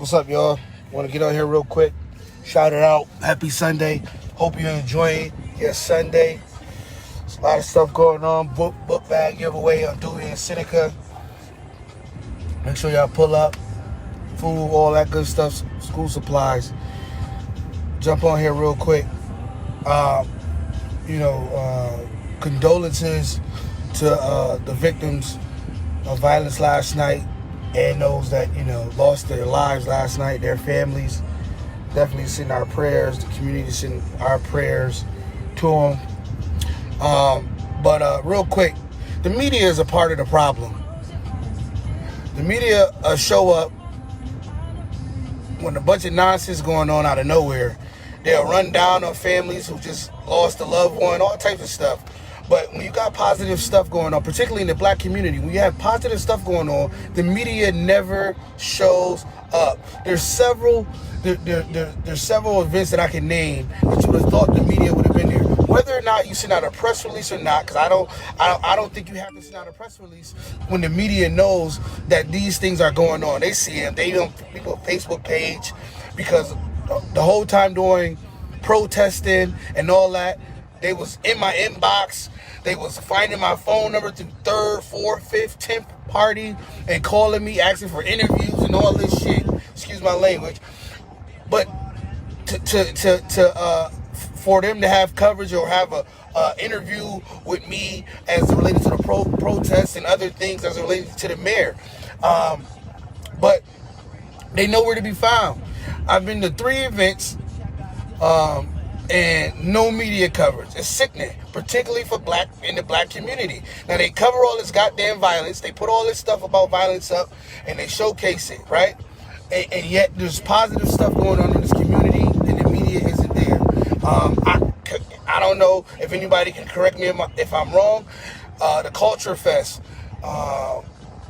What's up, y'all? Want to get on here real quick. Shout it out. Happy Sunday. Hope you enjoy your Sunday. There's a lot of stuff going on. Book bag giveaway on Dewey and Seneca. Make sure y'all pull up. Food, all that good stuff. School supplies. Jump on here real quick. Condolences to the victims of violence last night and those that, lost their lives last night, their families. Definitely send our prayers. The community send our prayers to them. But real quick, the media is a part of the problem. The media show up when a bunch of nonsense going on out of nowhere. They'll run down on families who just lost a loved one, all types of stuff. But when you got positive stuff going on, particularly in the black community, when you have positive stuff going on, the media never shows up. There's several events that I can name that you would have thought the media would have been there. Whether or not you send out a press release or not, because I don't think you have to send out a press release when the media knows that these things are going on. They see them. They on people's Facebook page, because the whole time during protesting and all that, they was in my inbox. They was finding my phone number through third, fourth, fifth, 10th party and calling me, asking for interviews and all this shit. Excuse my language. But for them to have coverage or have a interview with me as related to the protests and other things as related to the mayor. But they know where to be found. I've been to 3 events. And no media coverage. It's sickening, particularly for in the black community. Now, they cover all this goddamn violence. They put all this stuff about violence up, and they showcase it, right? And yet, there's positive stuff going on in this community, and the media isn't there. I don't know if anybody can correct me if I'm wrong. The Culture Fest,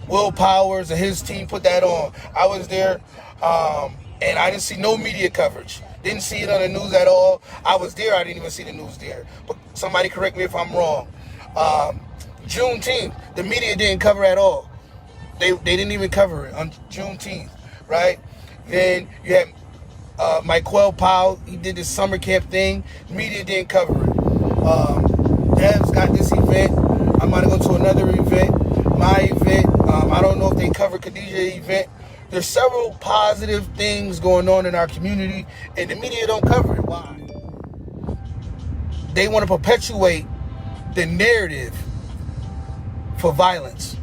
Will Powers and his team put that on. I was there, and I didn't see no media coverage. Didn't see it on the news at all. I was there. I didn't even see the news there. But somebody correct me if I'm wrong. Juneteenth, the media didn't cover at all. They didn't even cover it on Juneteenth, right? Then you had Michael Powell. He did this summer camp thing. The media didn't cover it. Dev's got this event. I'm going to go to another event. My event. I don't know if they covered Khadijah's event. There's several positive things going on in our community, and the media don't cover it. Why? They want to perpetuate the narrative for violence.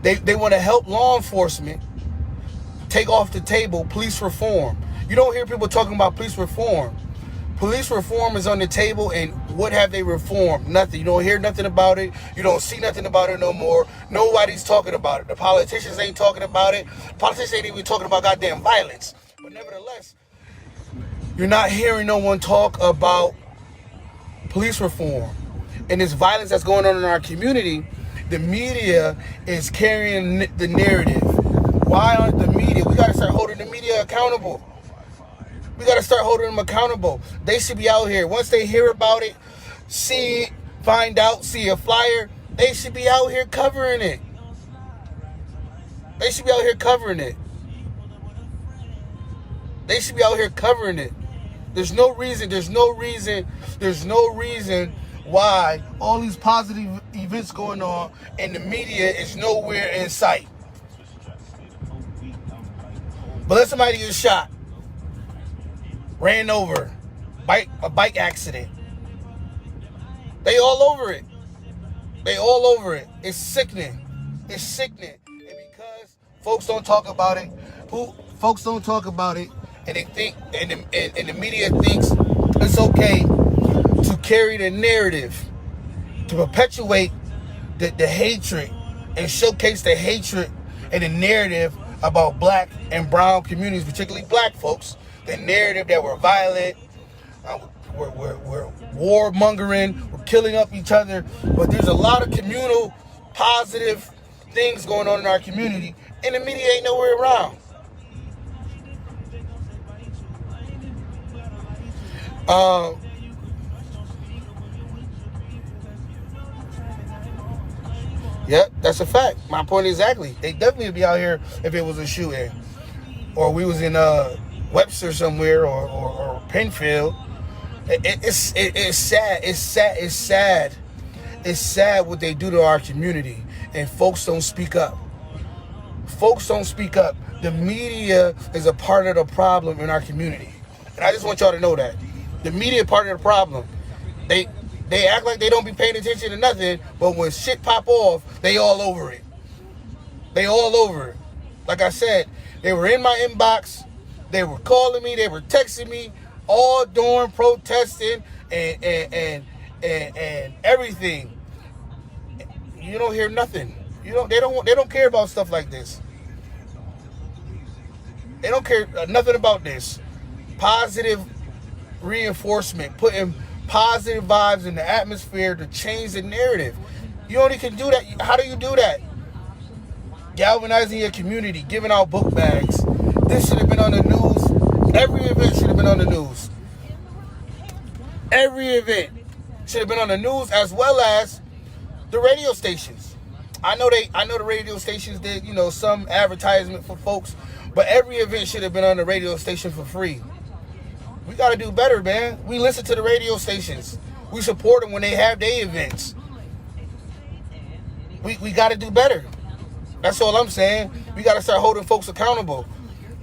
They want to help law enforcement take off the table police reform. You don't hear people talking about police reform. Police reform is on the table, and what have they reformed? Nothing. You don't hear nothing about it. You don't see nothing about it no more. Nobody's talking about it. The politicians ain't talking about it. The politicians ain't even talking about goddamn violence. But nevertheless, you're not hearing no one talk about police reform. And this violence that's going on in our community, the media is carrying the narrative. Why aren't the media? We got to start holding the media accountable. We got to start holding them accountable. They should be out here. Once they hear about it, see it, find out, see a flyer, they should be out here covering it. They should be out here covering it. They should be out here covering it. There's no reason why all these positive events going on and the media is nowhere in sight. But let somebody get shot. Ran over, a bike accident. They all over it. It's sickening. And because folks don't talk about it, and they think, and the media thinks it's okay to carry the narrative, to perpetuate the hatred and showcase the hatred and the narrative about black and brown communities, particularly black folks. The narrative that we're violent, we're warmongering, we're killing up each other. But there's a lot of communal, positive things going on in our community, and the media ain't nowhere around. Yep, that's a fact. My point exactly. They definitely would be out here if it was a shooting. or we was in Webster somewhere, or Penfield. It's sad. It's sad what they do to our community, and folks don't speak up. Folks don't speak up. The media is a part of the problem in our community, and I just want y'all to know that the media is part of the problem. They act like they don't be paying attention to nothing, but when shit pop off, they all over it. They all over it. Like I said, they were in my inbox. They were calling me. They were texting me, all during protesting and everything. You don't hear nothing. They don't care about stuff like this. They don't care nothing about this. Positive reinforcement, putting positive vibes in the atmosphere to change the narrative. You only can do that. How do you do that? Galvanizing your community, giving out book bags. This should have been on the news. Every event should have been on the news. Every event should have been on the news, as well as the radio stations. I know the radio stations did, some advertisement for folks, but every event should have been on the radio station for free. We got to do better, man. We listen to the radio stations. We support them when they have their events. We got to do better. That's all I'm saying. We got to start holding folks accountable.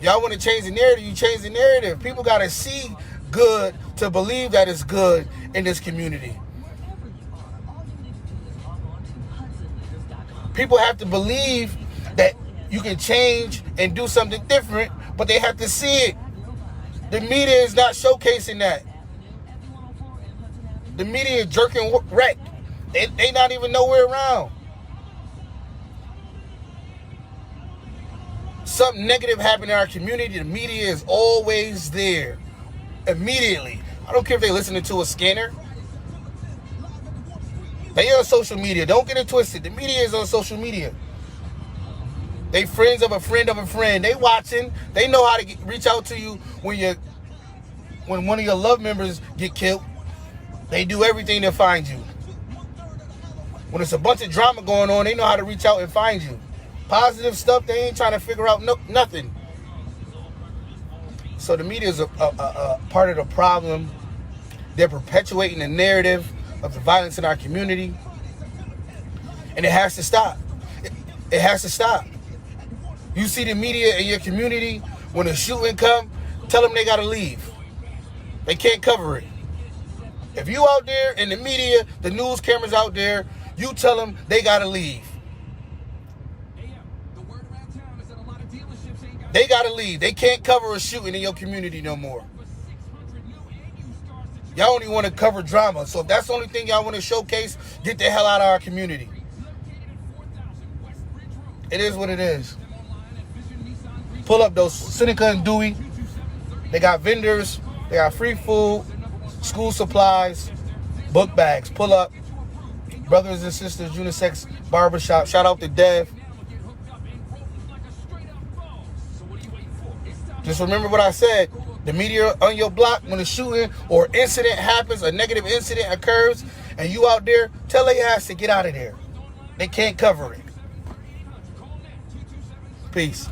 Y'all want to change the narrative, you change the narrative. People got to see good to believe that it's good in this community. People have to believe that you can change and do something different, but they have to see it. The media is not showcasing that. The media is jerking wreck. They not even nowhere around. Something negative happened in our community, the media is always there. Immediately. I don't care if they're listening to a scanner. They on social media. Don't get it twisted. The media is on social media. They friends of a friend of a friend. They watching. They know how to reach out to you when one of your love members get killed. They do everything to find you. When it's a bunch of drama going on, they know how to reach out and find you. Positive stuff, they ain't trying to figure out nothing. So the media is a part of the problem. They're perpetuating the narrative of the violence in our community. And it has to stop. It has to stop. You see the media in your community, when a shooting come, tell them they got to leave. They can't cover it. If you out there in the media, the news cameras out there, you tell them they got to leave. They got to leave. They can't cover a shooting in your community no more. Y'all only want to cover drama. So if that's the only thing y'all want to showcase, get the hell out of our community. It is what it is. Pull up those Seneca and Dewey. They got vendors. They got free food, school supplies, book bags. Pull up. Brothers and sisters, unisex barbershop. Shout out to Dev. Just remember what I said. The media on your block, when a shooting or incident happens, a negative incident occurs, and you out there, tell their ass to get out of there. They can't cover it. Peace.